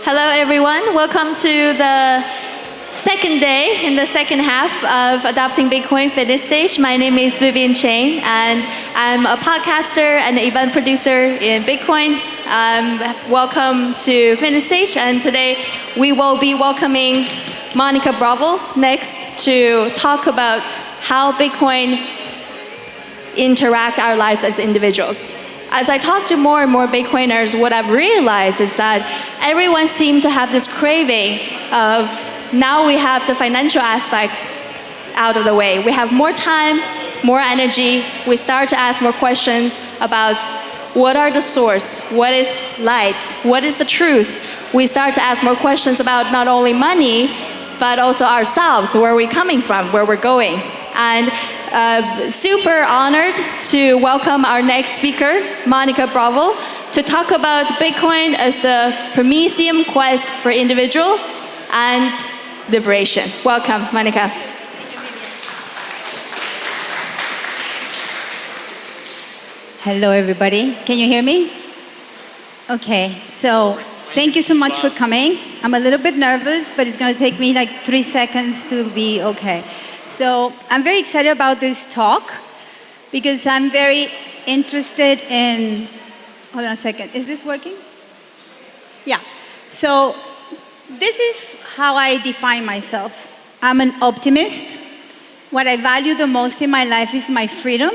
Hello, everyone. Welcome to the second day in the second half of Adopting Bitcoin Fitness Stage. My name is Vivian Chang, and I'm a podcaster and event producer in Bitcoin. Welcome to Fitness Stage, and today we will be welcoming Monica Bravo next to talk about how Bitcoin interact our lives as individuals. As I talk to more and more Bitcoiners, what I've realized is that everyone seems to have this craving of now we have the financial aspects out of the way. We have more time, more energy. We start to ask more questions about what are the source, what is light, what is the truth. We start to ask more questions about not only money, but also ourselves, where we're coming from, where we're going. And super honored to welcome our next speaker, Monica Bravo, to talk about Bitcoin as the Promethean quest for individual and liberation. Welcome, Monica. Hello, everybody. Can you hear me? Okay, so thank you so much for coming. I'm a little bit nervous, but it's going to take me like 3 seconds to be okay. So I'm very excited about this talk because I'm very interested in, hold on a second, is this working? Yeah, so this is how I define myself. I'm an optimist. What I value the most in my life is my freedom.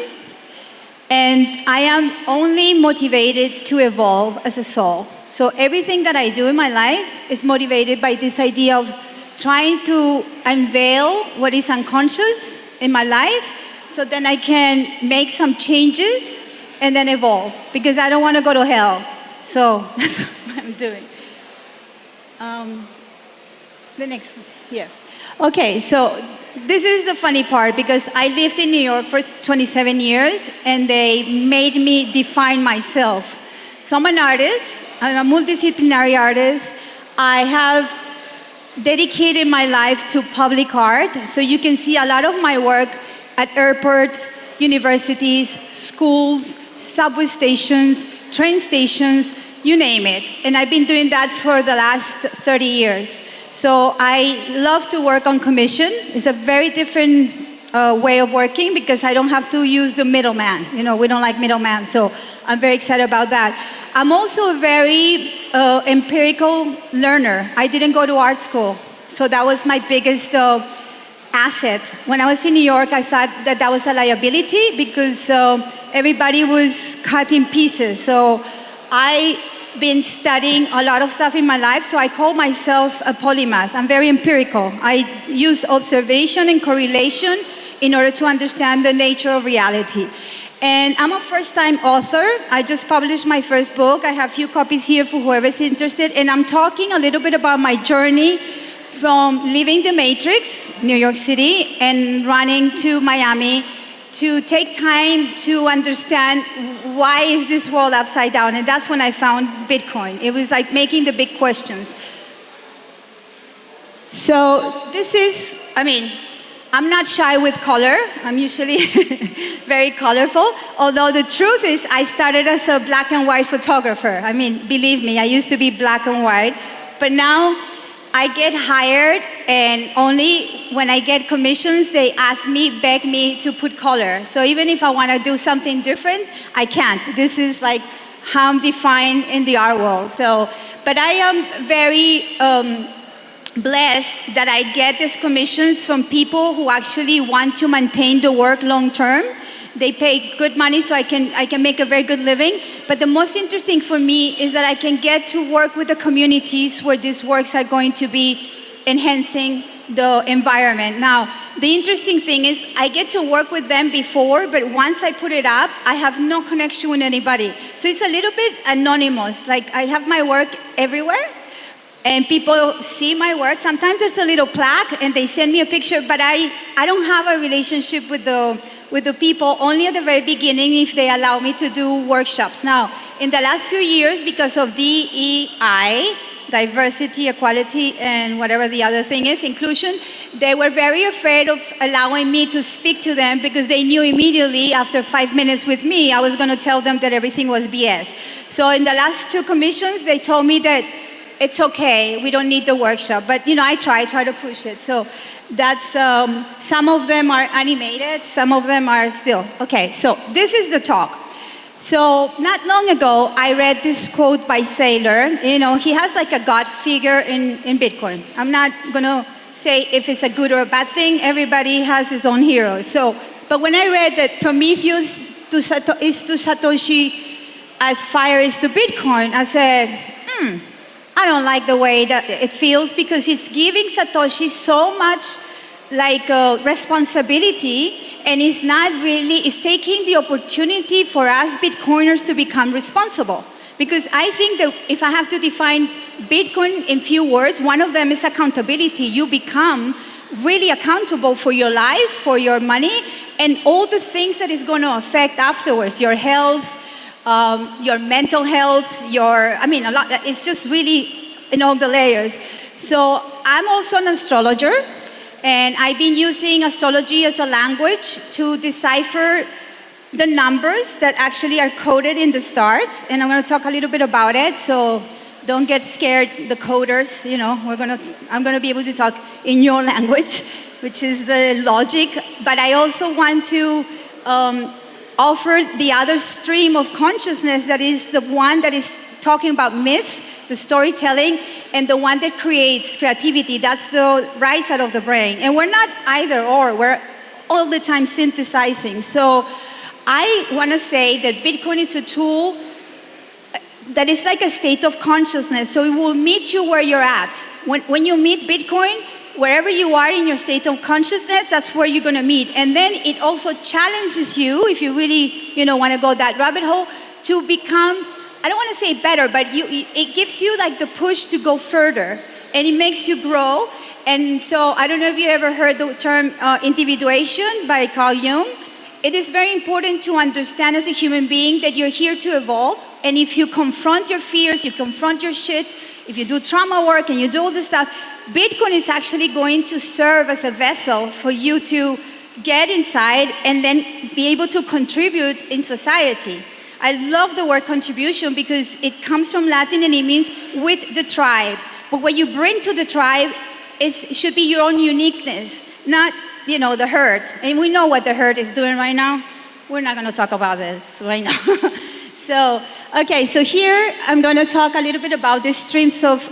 And I am only motivated to evolve as a soul. So everything that I do in my life is motivated by this idea of trying to unveil what is unconscious in my life so then I can make some changes and then evolve because I don't want to go to hell. So that's what I'm doing. The next one, here. Okay, so this is the funny part because I lived in New York for 27 years and they made me define myself. So I'm an artist, I'm a multidisciplinary artist. I have dedicated my life to public art. So you can see a lot of my work at airports, universities, schools, subway stations, train stations, you name it. And I've been doing that for the last 30 years. So I love to work on commission. It's a very different way of working because I don't have to use the middleman. You know, we don't like middleman, so I'm very excited about that. I'm also a very empirical learner. I didn't go to art school, so that was my biggest asset. When I was in New York, I thought that that was a liability because everybody was cut in pieces. So I've been studying a lot of stuff in my life, so I call myself a polymath. I'm very empirical. I use observation and correlation in order to understand the nature of reality. And I'm a first-time author. I just published my first book. I have a few copies here for whoever's interested. And I'm talking a little bit about my journey from living the Matrix, New York City, and running to Miami to take time to understand why is this world upside down. And that's when I found Bitcoin. It was like making the big questions. So this is, I'm not shy with color. I'm usually very colorful. Although the truth is, I started as a black and white photographer. Believe me, I used to be black and white. But now I get hired, and only when I get commissions, they ask me, beg me to put color. So even if I want to do something different, I can't. This is like how I'm defined in the art world. So, but I am very blessed that I get these commissions from people who actually want to maintain the work long term. They pay good money so I can make a very good living. But the most interesting for me is that I can get to work with the communities where these works are going to be enhancing the environment. Now, the interesting thing is I get to work with them before, but once I put it up, I have no connection with anybody. So it's a little bit anonymous. Like I have my work everywhere, and people see my work. Sometimes there's a little plaque and they send me a picture, but I don't have a relationship with the people, only at the very beginning if they allow me to do workshops. Now, in the last few years, because of DEI, diversity, equality, and whatever the other thing is, inclusion, they were very afraid of allowing me to speak to them because they knew immediately after 5 minutes with me, I was going to tell them that everything was BS. So in the last 2 commissions, they told me that it's okay. We don't need the workshop. But, I try to push it. So that's, some of them are animated. Some of them are still. Okay, so this is the talk. So not long ago, I read this quote by Saylor. He has like a God figure in Bitcoin. I'm not going to say if it's a good or a bad thing. Everybody has his own hero. But when I read that Prometheus is to Satoshi as fire is to Bitcoin, I said, I don't like the way that it feels, because it's giving Satoshi so much like responsibility, and it's taking the opportunity for us Bitcoiners to become responsible. Because I think that if I have to define Bitcoin in few words, one of them is accountability. You become really accountable for your life, for your money, and all the things that is going to affect afterwards, your health, your mental health, a lot. It's just really in all the layers. So I'm also an astrologer, and I've been using astrology as a language to decipher the numbers that actually are coded in the stars, and I'm going to talk a little bit about it. So don't get scared, the coders. I'm going to be able to talk in your language, which is the logic. But I also want to offer the other stream of consciousness, that is the one that is talking about myth, the storytelling, and the one that creates creativity. That's the right side of the brain. And we're not either or, we're all the time synthesizing. So I want to say that Bitcoin is a tool that is like a state of consciousness. So it will meet you where you're at. When you meet Bitcoin, wherever you are in your state of consciousness, that's where you're going to meet. And then it also challenges you, if you really, want to go that rabbit hole, to become, I don't want to say better, but it gives you like the push to go further, and it makes you grow. And so I don't know if you ever heard the term individuation by Carl Jung. It is very important to understand as a human being that you're here to evolve. And if you confront your fears, you confront your shit, if you do trauma work and you do all this stuff, Bitcoin is actually going to serve as a vessel for you to get inside and then be able to contribute in society. I love the word contribution because it comes from Latin and it means with the tribe. But what you bring to the tribe should be your own uniqueness, not, the herd. And we know what the herd is doing right now. We're not going to talk about this right now. So here I'm going to talk a little bit about these streams of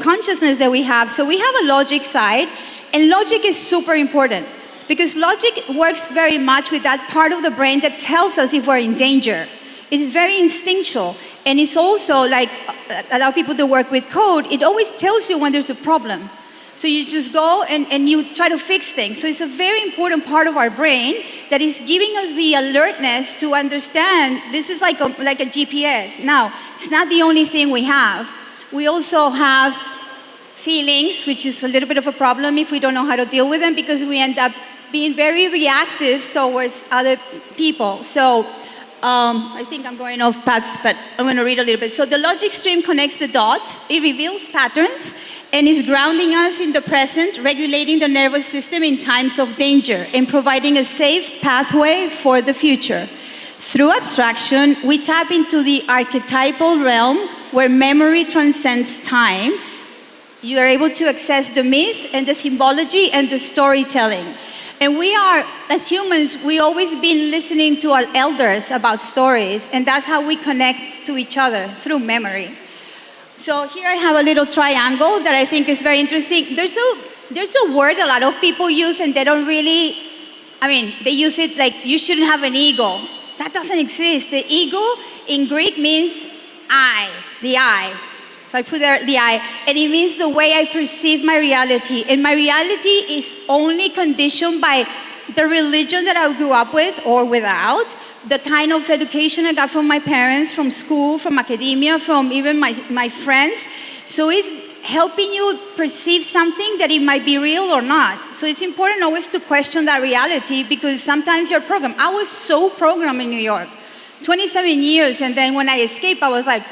consciousness that we have. So we have a logic side, and logic is super important because logic works very much with that part of the brain that tells us if we're in danger. It is very instinctual, and it's also like a lot of people that work with code, it always tells you when there's a problem. So you just go and you try to fix things. So it's a very important part of our brain that is giving us the alertness to understand this is like a GPS. Now, it's not the only thing we have. We also have feelings, which is a little bit of a problem if we don't know how to deal with them, because we end up being very reactive towards other people. So I think I'm going off path, but I'm going to read a little bit. So the logic stream connects the dots. It reveals patterns and is grounding us in the present, regulating the nervous system in times of danger, and providing a safe pathway for the future. Through abstraction, we tap into the archetypal realm where memory transcends time. You are able to access the myth and the symbology and the storytelling. And we are, as humans, we always been listening to our elders about stories, and that's how we connect to each other, through memory. So here I have a little triangle that I think is very interesting. There's a word a lot of people use, and they don't really, they use it like you shouldn't have an ego. That doesn't exist. The ego in Greek means I, the I. So I put there the I, and it means the way I perceive my reality. And my reality is only conditioned by the religion that I grew up with or without, the kind of education I got from my parents, from school, from academia, from even my friends. So it's helping you perceive something that it might be real or not. So it's important always to question that reality, because sometimes you're programmed. I was so programmed in New York, 27 years, and then when I escaped, I was like,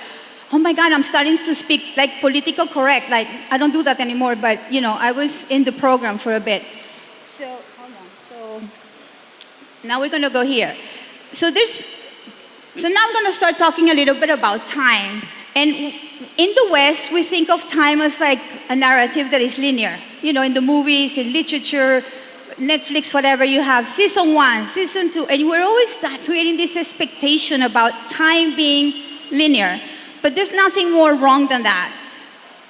oh my God, I'm starting to speak like political correct. Like, I don't do that anymore, but I was in the program for a bit. So, hold on. So, now we're gonna go here. So now I'm gonna start talking a little bit about time. And in the West, we think of time as like a narrative that is linear. You know, in the movies, in literature, Netflix, whatever, you have season 1, season 2, and we're always creating this expectation about time being linear. But there's nothing more wrong than that.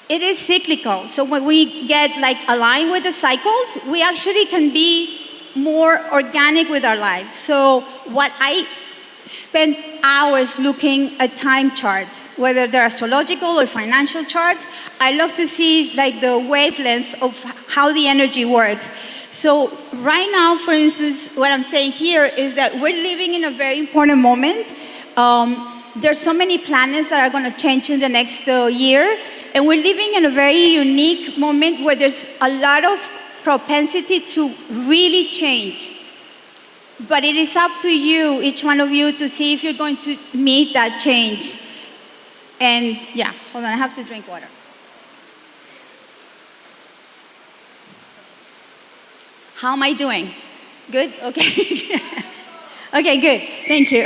It is cyclical. So when we get like aligned with the cycles, we actually can be more organic with our lives. So what I spend hours looking at time charts, whether they're astrological or financial charts. I love to see like the wavelength of how the energy works. So right now, for instance, what I'm saying here is that we're living in a very important moment. There's so many planets that are going to change in the next year, and we're living in a very unique moment where there's a lot of propensity to really change. But it is up to you, each one of you, to see if you're going to meet that change. And yeah, hold on, I have to drink water. How am I doing? Good? Okay. Okay, good. Thank you.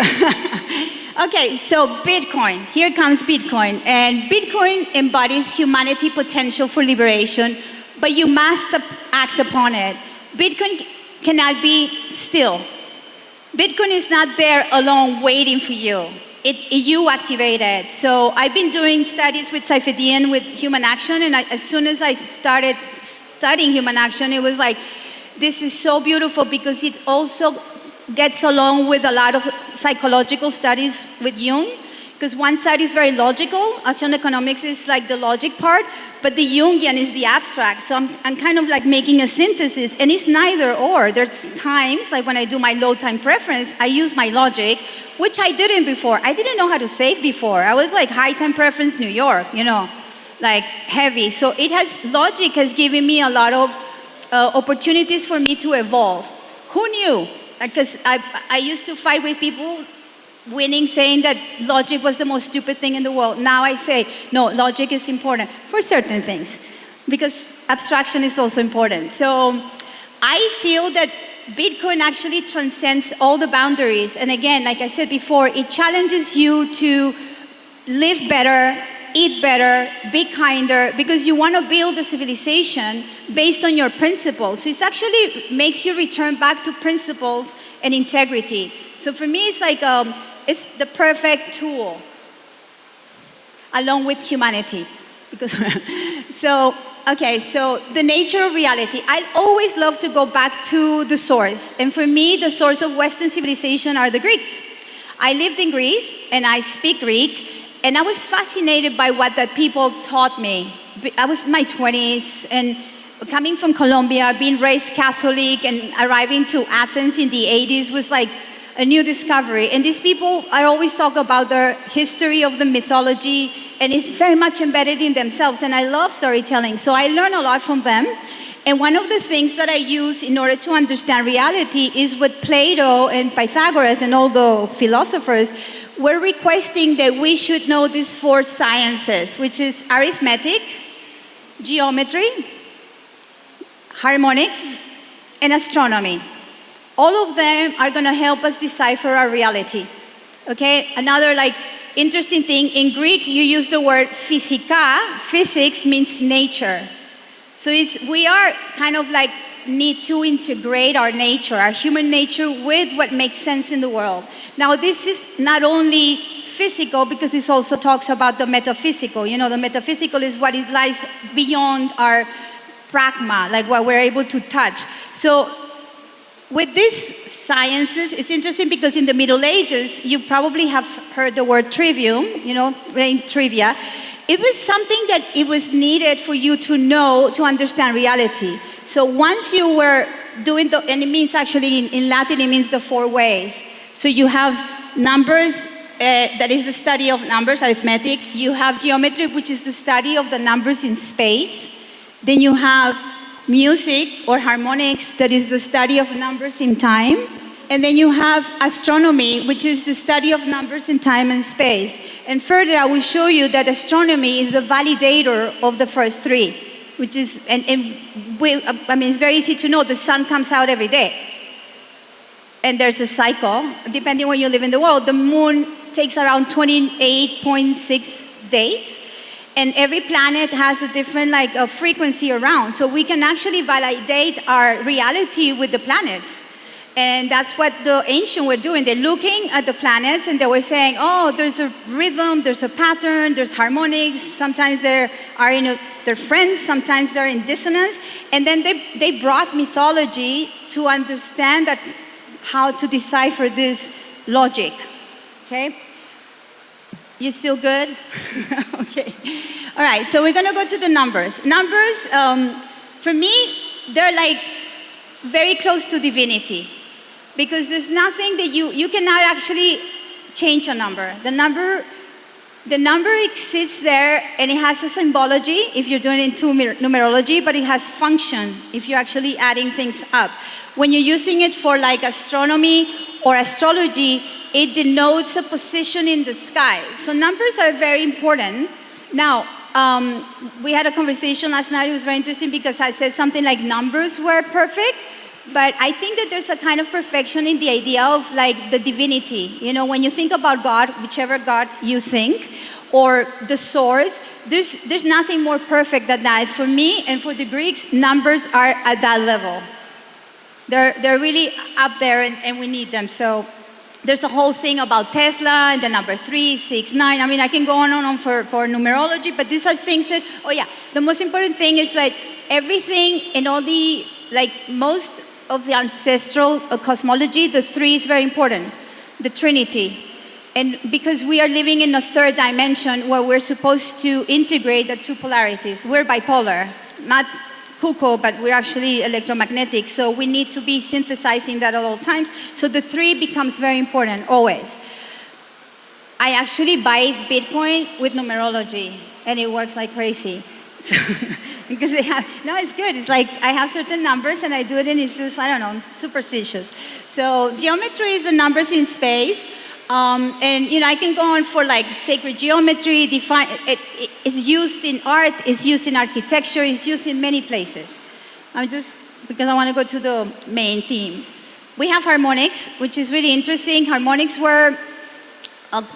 Okay, so Bitcoin. Here comes Bitcoin. And Bitcoin embodies humanity potential for liberation, but you must act upon it. Bitcoin cannot be still. Bitcoin is not there alone waiting for you. You activate it. So I've been doing studies with Saifedean with human action, and as soon as I started studying human action, it was like, this is so beautiful because it also gets along with a lot of psychological studies with Jung. Because one side is very logical, Asian economics is like the logic part, but the Jungian is the abstract. So I'm kind of like making a synthesis, and it's neither or. There's times, like when I do my low time preference, I use my logic, which I didn't before. I didn't know how to save before. I was like high time preference New York, you know, like heavy. So logic has given me a lot of opportunities for me to evolve. Who knew? Because I used to fight with people winning, saying that logic was the most stupid thing in the world. Now I say, no, logic is important for certain things, because abstraction is also important. So I feel that Bitcoin actually transcends all the boundaries. And again, like I said before, it challenges you to live better, eat better, be kinder, because you want to build a civilization based on your principles. So it actually makes you return back to principles and integrity. So for me, it's like it's the perfect tool, along with humanity. Because so the nature of reality. I always love to go back to the source. And for me, the source of Western civilization are the Greeks. I lived in Greece, and I speak Greek, and I was fascinated by what the people taught me. I was in my 20s, and coming from Colombia, being raised Catholic, and arriving to Athens in the 80s was like a new discovery. And these people are always talk about their history of the mythology, and it's very much embedded in themselves. And I love storytelling, so I learn a lot from them. And one of the things that I use in order to understand reality is what Plato and Pythagoras and all the philosophers were requesting, that we should know these 4 sciences, which is arithmetic, geometry, harmonics, and astronomy. All of them are going to help us decipher our reality. Okay? Another like interesting thing, in Greek you use the word physika. Physics means nature. So we are kind of like need to integrate our nature, our human nature, with what makes sense in the world. Now this is not only physical, because it also talks about the metaphysical. You know, the metaphysical is what lies beyond our pragma, like what we're able to touch. So with these sciences, it's interesting because in the Middle Ages, you probably have heard the word trivium, you know, playing trivia. It was something that it was needed for you to know, to understand reality. So once you were doing and it means actually in Latin, it means the 4 ways. So you have numbers, that is the study of numbers, arithmetic. You have geometry, which is the study of the numbers in space. Then you have music or harmonics, that is the study of numbers in time. And then you have astronomy, which is the study of numbers in time and space. And further, I will show you that astronomy is a validator of the first 3, which is, it's very easy to know the sun comes out every day. And there's a cycle, depending where you live in the world. The moon takes around 28.6 days. And every planet has a different frequency around. So we can actually validate our reality with the planets. And that's what the ancients were doing. They're looking at the planets and they were saying, oh, there's a rhythm, there's a pattern, there's harmonics. Sometimes they're friends, sometimes they're in dissonance. And then they brought mythology to understand that how to decipher this logic. Okay? You still good? Okay. All right, so we're gonna go to the numbers. Numbers, for me, they're like very close to divinity because there's nothing that you cannot actually change a number. The number exists there and it has a symbology if you're doing it in numerology, but it has function if you're actually adding things up. When you're using it for like astronomy or astrology, it denotes a position in the sky. So numbers are very important. Now, we had a conversation last night. It was very interesting because I said something like numbers were perfect, but I think that there's a kind of perfection in the idea of like the divinity. You know, when you think about God, whichever God you think, or the source, there's nothing more perfect than that. For me and for the Greeks, numbers are at that level. They're really up there and we need them. So there's a whole thing about Tesla and the number 3, 6, 9. I mean, I can go on and on for numerology, but these are things that, oh yeah, the most important thing is that everything in all the, like most of the ancestral cosmology, the 3 is very important, the Trinity. And because we are living in a third dimension where we're supposed to integrate the 2 polarities. We're bipolar, not Kuko, but we're actually electromagnetic, so we need to be synthesizing that at all times. So the 3 becomes very important, always. I actually buy Bitcoin with numerology, and it works like crazy. So, because it's good. It's like I have certain numbers, and I do it, and it's just, I don't know, superstitious. So geometry is the numbers in space. And you know, I can go on for like sacred geometry. It's used in art, it's used in architecture, it's used in many places. Because I want to go to the main theme. We have harmonics, which is really interesting. Harmonics were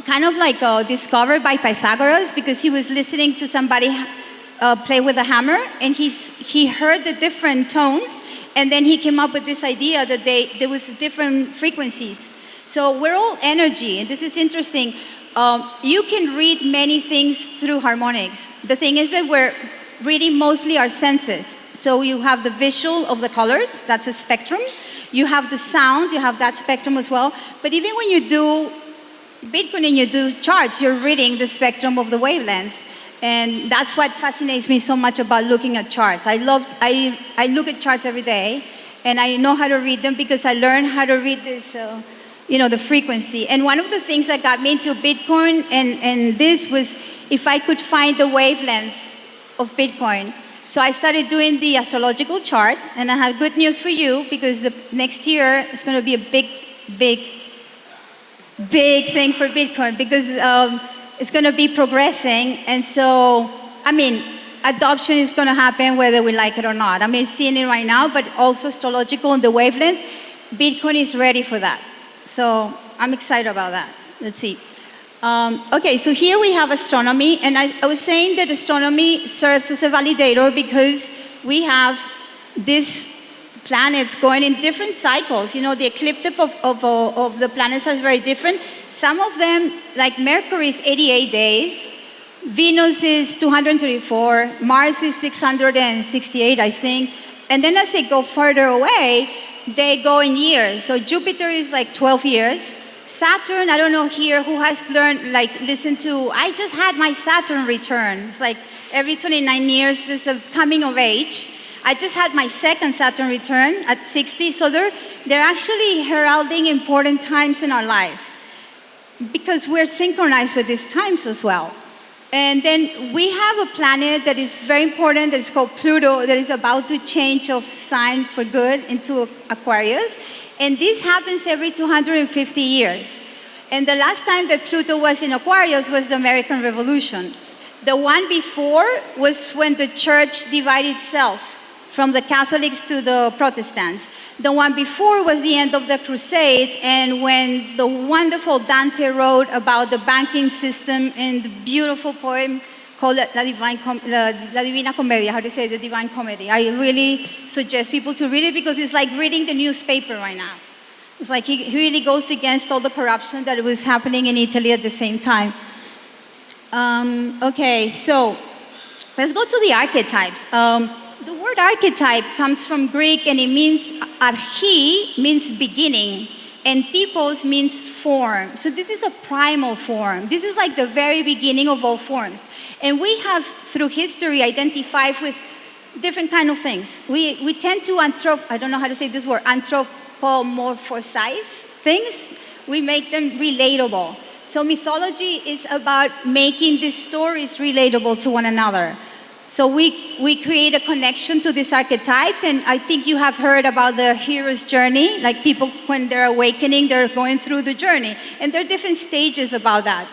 kind of like discovered by Pythagoras because he was listening to somebody play with a hammer, and he heard the different tones, and then he came up with this idea that there was different frequencies. So we're all energy, and this is interesting. You can read many things through harmonics. The thing is that we're reading mostly our senses. So you have the visual of the colors, that's a spectrum. You have the sound, you have that spectrum as well. But even when you do Bitcoin and you do charts, you're reading the spectrum of the wavelength. And that's what fascinates me so much about looking at charts. I look at charts every day, and I know how to read them because I learned how to read this, the frequency. And one of the things that got me into Bitcoin and this was if I could find the wavelength of Bitcoin. So I started doing the astrological chart, and I have good news for you because next year it's going to be a big thing for Bitcoin because it's going to be progressing. And so, I mean, adoption is going to happen whether we like it or not. I mean, seeing it right now, but also astrological and the wavelength, Bitcoin is ready for that. So I'm excited about that. Let's see. Okay, so here we have astronomy, and I was saying that astronomy serves as a validator because we have these planets going in different cycles. You know, the ecliptic of the planets are very different. Some of them, like Mercury is 88 days, Venus is 224, Mars is 668, I think. And then as they go further away, they go in years. So Jupiter is like 12 years. Saturn, I don't know here who has learned, listen to, I just had my Saturn return. It's like every 29 years there's a coming of age. I just had my second Saturn return at 60. So they're actually heralding important times in our lives because we're synchronized with these times as well. And then we have a planet that is very important that is called Pluto that is about to change of sign for good into Aquarius. And this happens every 250 years. And the last time that Pluto was in Aquarius was the American Revolution. The one before was when the church divided itself from the Catholics to the Protestants. The one before was the end of the Crusades, and when the wonderful Dante wrote about the banking system in the beautiful poem called La Divina Comedia, how to say the Divine Comedy. I really suggest people to read it because it's like reading the newspaper right now. It's like he really goes against all the corruption that was happening in Italy at the same time. Okay, so let's go to the archetypes. The word archetype comes from Greek and it means archi means beginning and typos means form. So this is a primal form. This is like the very beginning of all forms. And we have through history identified with different kind of things. We tend to I don't know how to say this word, anthropomorphize things. We make them relatable. So mythology is about making these stories relatable to one another. So we create a connection to these archetypes, and I think you have heard about the hero's journey, like people when they're awakening, they're going through the journey, and there are different stages about that.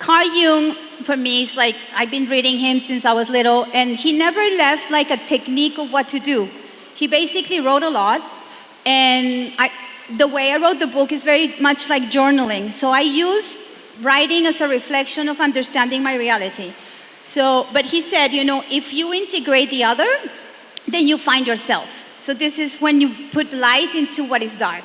Carl Jung, for me, is like, I've been reading him since I was little, and he never left like a technique of what to do. He basically wrote a lot, and the way I wrote the book is very much like journaling. So I used writing as a reflection of understanding my reality. So, but he said, if you integrate the other, then you find yourself. So this is when you put light into what is dark.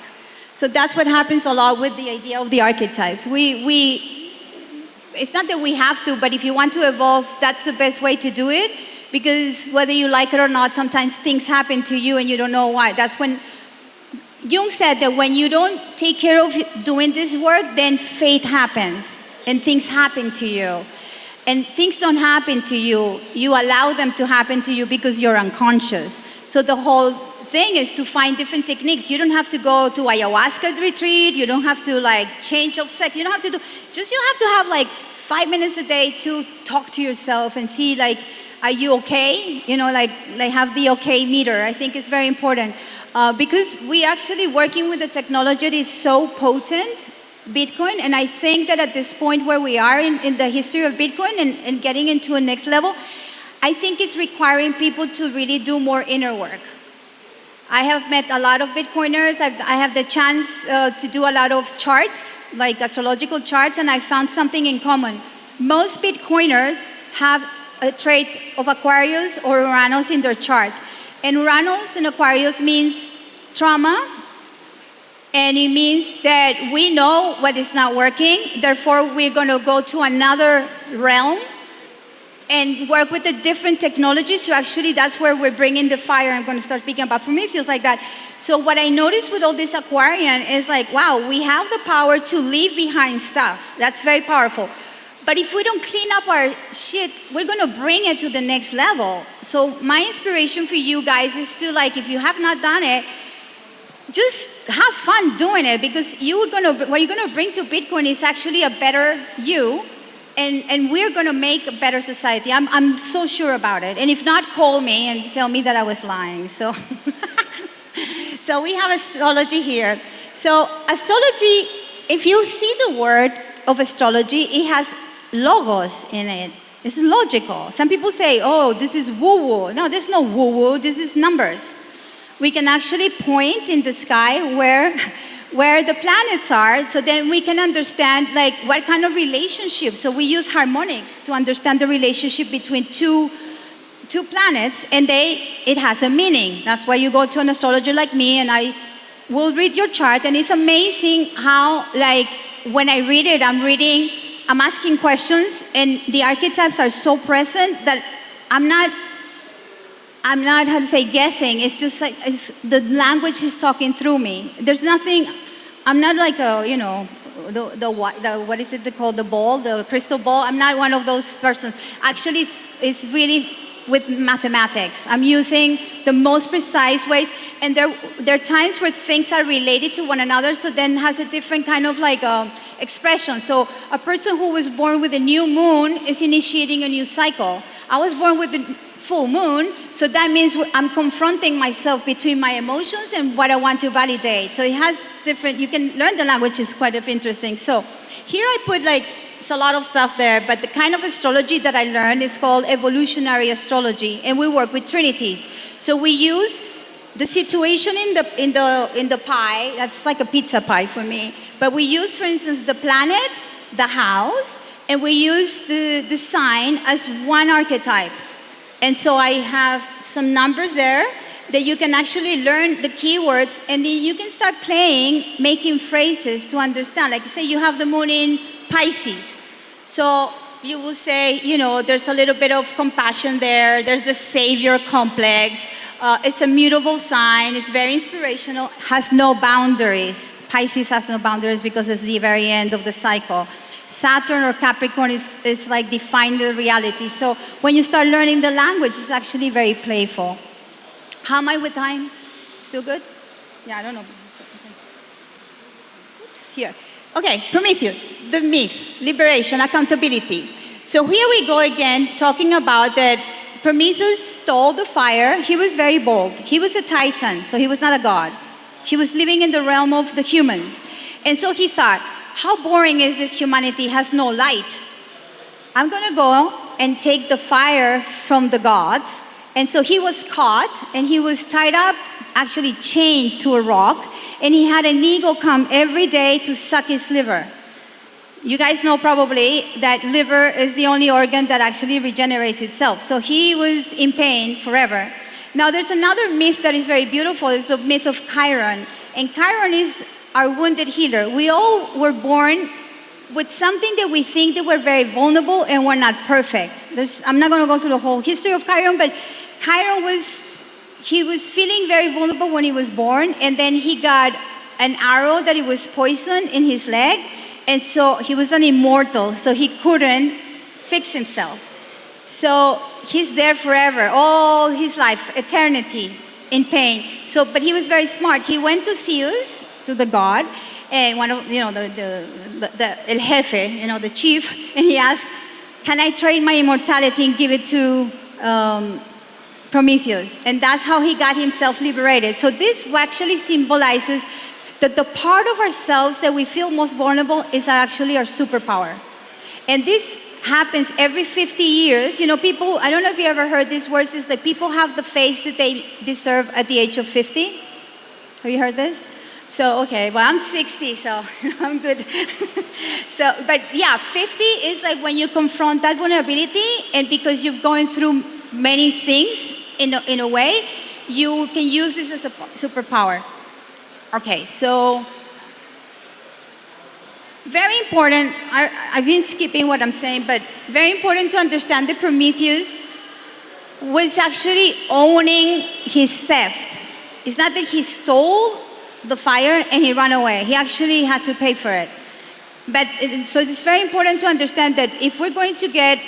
So that's what happens a lot with the idea of the archetypes. It's not that we have to, but if you want to evolve, that's the best way to do it. Because whether you like it or not, sometimes things happen to you and you don't know why. That's when Jung said that when you don't take care of doing this work, then fate happens and things happen to you. And things don't happen to you. You allow them to happen to you because you're unconscious. So the whole thing is to find different techniques. You don't have to go to ayahuasca retreat. You don't have to change of sex. You don't have to you have to have 5 minutes a day to talk to yourself and see are you okay? Have the okay meter. I think it's very important. Because we actually working with the technology that is so potent, Bitcoin, and I think that at this point where we are in the history of Bitcoin and getting into a next level, I think it's requiring people to really do more inner work. I have met a lot of Bitcoiners. I have the chance to do a lot of charts, like astrological charts, and I found something in common. Most Bitcoiners have a trait of Aquarius or Uranus in their chart. And Uranus in Aquarius means trauma, and it means that we know what is not working, therefore we're going to go to another realm and work with the different technologies. So actually that's where we're bringing the fire. I'm going to start speaking about Prometheus like that. So what I noticed with all this Aquarian is wow, we have the power to leave behind stuff. That's very powerful. But if we don't clean up our shit, we're going to bring it to the next level. So my inspiration for you guys is to if you have not done it, just have fun doing it, because what you're going to bring to Bitcoin is actually a better you, and we're going to make a better society. I'm so sure about it. And if not, call me and tell me that I was lying. So, so we have astrology here. So astrology, if you see the word of astrology, it has logos in it. It's logical. Some people say, oh, this is woo-woo. No, there's no woo-woo. This is numbers. We can actually point in the sky where the planets are, so then we can understand what kind of relationship. So we use harmonics to understand the relationship between two planets, and it has a meaning. That's why you go to an astrologer like me, and I will read your chart, and it's amazing how when I read it, I'm asking questions, and the archetypes are so present that I'm not how to say guessing. It's just the language is talking through me. There's nothing. I'm not what is it called, the crystal ball. I'm not one of those persons. Actually, it's really with mathematics. I'm using the most precise ways, and there are times where things are related to one another, so then has a different kind of expression. So a person who was born with a new moon is initiating a new cycle. I was born with the full moon, so that means I'm confronting myself between my emotions and what I want to validate. So it has different, you can learn the language, is quite interesting. So here I put it's a lot of stuff there, but the kind of astrology that I learned is called evolutionary astrology, and we work with trinities. So we use the situation in the pie. That's like a pizza pie for me. But we use, for instance, the planet the house, and we use the sign as one archetype. And so I have some numbers there that you can actually learn the keywords, and then you can start playing, making phrases to understand. Like say you have the moon in Pisces. So you will say, there's a little bit of compassion there. There's the savior complex. It's a mutable sign. It's very inspirational. Has no boundaries. Pisces has no boundaries because it's the very end of the cycle. Saturn or Capricorn is like define the reality. So when you start learning the language, it's actually very playful. How am I with time? Still good? Yeah, I don't know. Oops, here. Okay, Prometheus, the myth, liberation, accountability. So here we go again, talking about that Prometheus stole the fire. He was very bold. He was a titan, so he was not a god. He was living in the realm of the humans. And so he thought, how boring is this humanity, has no light. I'm going to go and take the fire from the gods. And so he was caught, and he was tied up, actually chained to a rock, and he had an eagle come every day to suck his liver. You guys know probably that liver is the only organ that actually regenerates itself. So he was in pain forever. Now there's another myth that is very beautiful, it's the myth of Chiron. And Chiron is our wounded healer. We all were born with something that we think that we're very vulnerable and we're not perfect. I'm not going to go through the whole history of Chiron, but Chiron was feeling very vulnerable when he was born, and then he got an arrow that it was poisoned in his leg, and so he was an immortal, so he couldn't fix himself. So he's there forever, all his life, eternity, in pain. So, but he was very smart. He went to Zeus, to the god, and one of, the El Jefe, the chief, and he asked, can I trade my immortality and give it to Prometheus? And that's how he got himself liberated. So this actually symbolizes that the part of ourselves that we feel most vulnerable is actually our superpower. And this happens every 50 years. People, I don't know if you ever heard these words, is that people have the face that they deserve at the age of 50. Have you heard this? So, okay, well, I'm 60, so I'm good. So, but yeah, 50 is like when you confront that vulnerability, and because you've gone through many things in a way, you can use this as a superpower. Okay, so very important. I've been skipping what I'm saying, but very important to understand that Prometheus was actually owning his theft. It's not that he stole the fire and he ran away. He actually had to pay for it. So it's very important to understand that if we're going to get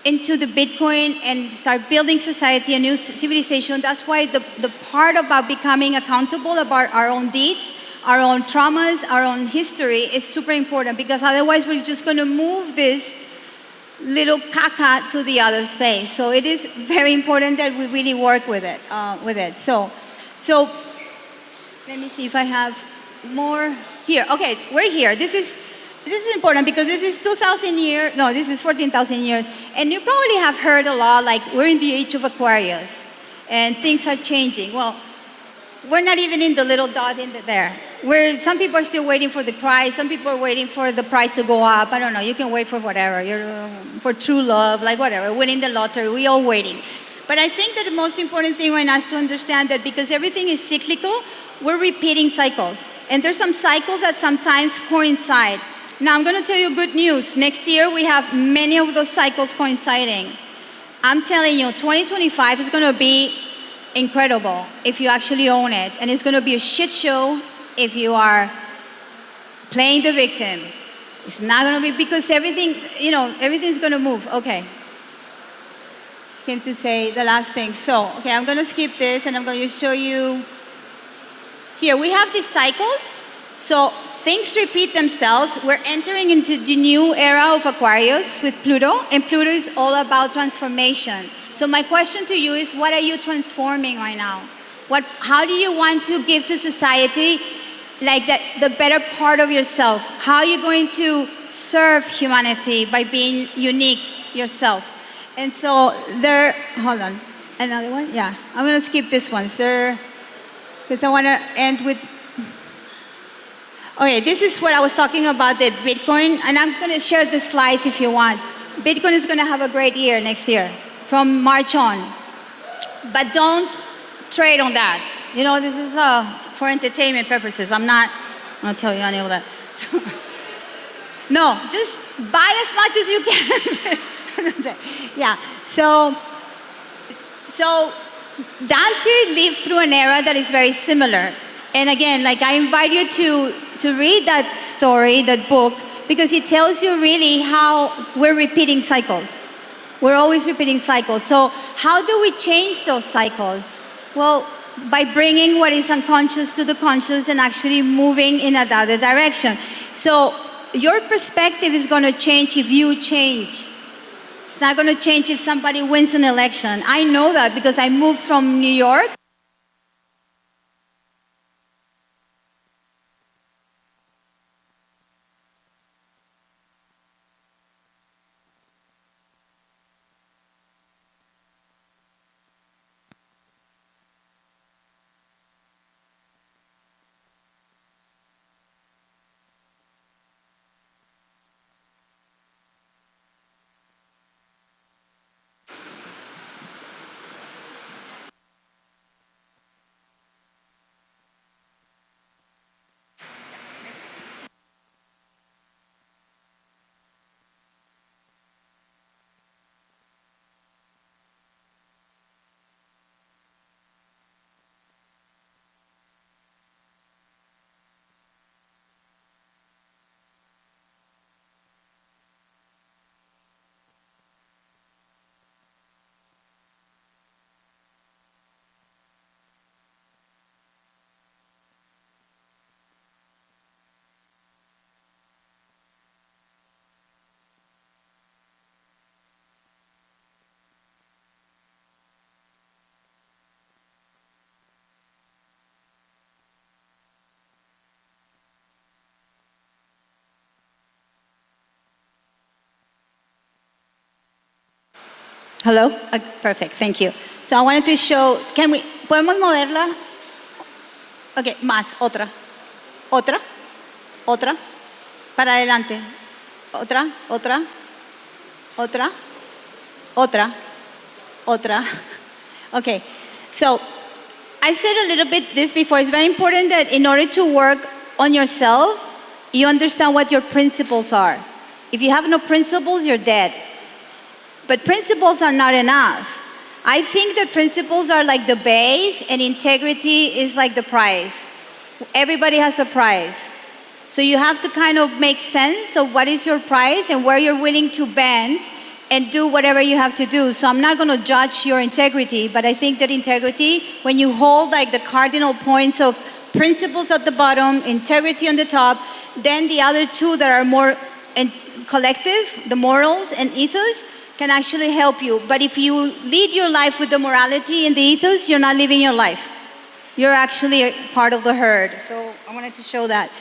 into the Bitcoin and start building society, a new civilization, that's why the part about becoming accountable about our own deeds, our own traumas, our own history is super important, because otherwise we're just going to move this little caca to the other space. So it is very important that we really work with it. So let me see if I have more here. Okay, we're here. This is important because this is 2,000 years, no, this is 14,000 years. And you probably have heard a lot, like, we're in the age of Aquarius and things are changing. Well, we're not even in the little dot in there. Some people are still waiting for the price. Some people are waiting for the price to go up. I don't know. You can wait for whatever. For true love, like whatever, winning the lottery. We're all waiting. But I think that the most important thing right now is to understand that because everything is cyclical, we're repeating cycles. And there's some cycles that sometimes coincide. Now, I'm going to tell you good news. Next year, we have many of those cycles coinciding. I'm telling you, 2025 is going to be incredible if you actually own it. And it's going to be a shit show if you are playing the victim. It's not going to be, because everything's going to move. Okay. Came to say the last thing. So, okay, I'm going to skip this and I'm going to show you. Here, we have these cycles. So things repeat themselves. We're entering into the new era of Aquarius with Pluto, and Pluto is all about transformation. So my question to you is, what are you transforming right now? How do you want to give to society like that, the better part of yourself? How are you going to serve humanity by being unique yourself? And so hold on, another one? Yeah, I'm going to skip this one. Because I want to end with, Okay, this is what I was talking about, the Bitcoin, and I'm going to share the slides if you want. Bitcoin is going to have a great year next year, from March on. But don't trade on that. You know, this is for entertainment purposes. I'm not going to tell you any of that. No, just buy as much as you can. Yeah, so Dante lived through an era that is very similar. And again, like I invite you to read that story, that book, because it tells you really how we're repeating cycles. We're always repeating cycles. So how do we change those cycles? Well, by bringing what is unconscious to the conscious and actually moving in another direction. So your perspective is going to change if you change. It's not going to change if somebody wins an election. I know that because I moved from New York. Hello? Perfect, thank you. So I wanted to show, ¿podemos moverla? Ok, más, otra. Otra, otra, para adelante. Otra, otra, otra, otra, otra. Okay, so I said a little bit this before. It's very important that in order to work on yourself, you understand what your principles are. If you have no principles, you're dead. But principles are not enough. I think that principles are like the base and integrity is like the prize. Everybody has a prize. So you have to kind of make sense of what is your prize and where you're willing to bend and do whatever you have to do. So I'm not going to judge your integrity, but I think that integrity, when you hold like the cardinal points of principles at the bottom, integrity on the top, then the other two that are more collective, the morals and ethos, can actually help you. But if you lead your life with the morality and the ethos, you're not living your life. You're actually a part of the herd. So I wanted to show that.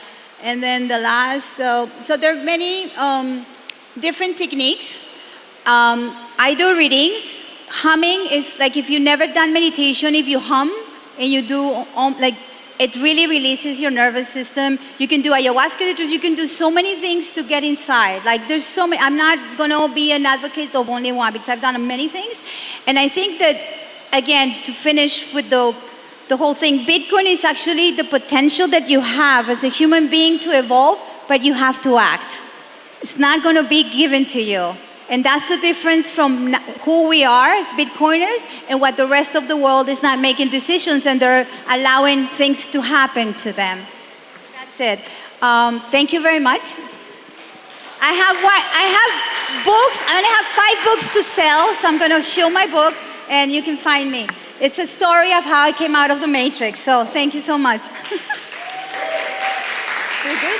And then the last, so there are many different techniques. I do readings. Humming is like if you've never done meditation, if you hum and you do like, it really releases your nervous system. You can do ayahuasca rituals. You can do so many things to get inside. Like there's so many. I'm not going to be an advocate of only one because I've done many things. And I think that, again, to finish with the whole thing, Bitcoin is actually the potential that you have as a human being to evolve, but you have to act. It's not going to be given to you. And that's the difference from who we are as Bitcoiners and what the rest of the world is not making decisions and they're allowing things to happen to them. That's it. Thank you very much. I have books. I only have 5 books to sell, so I'm going to show my book and you can find me. It's a story of how I came out of the Matrix. So thank you so much. We're good?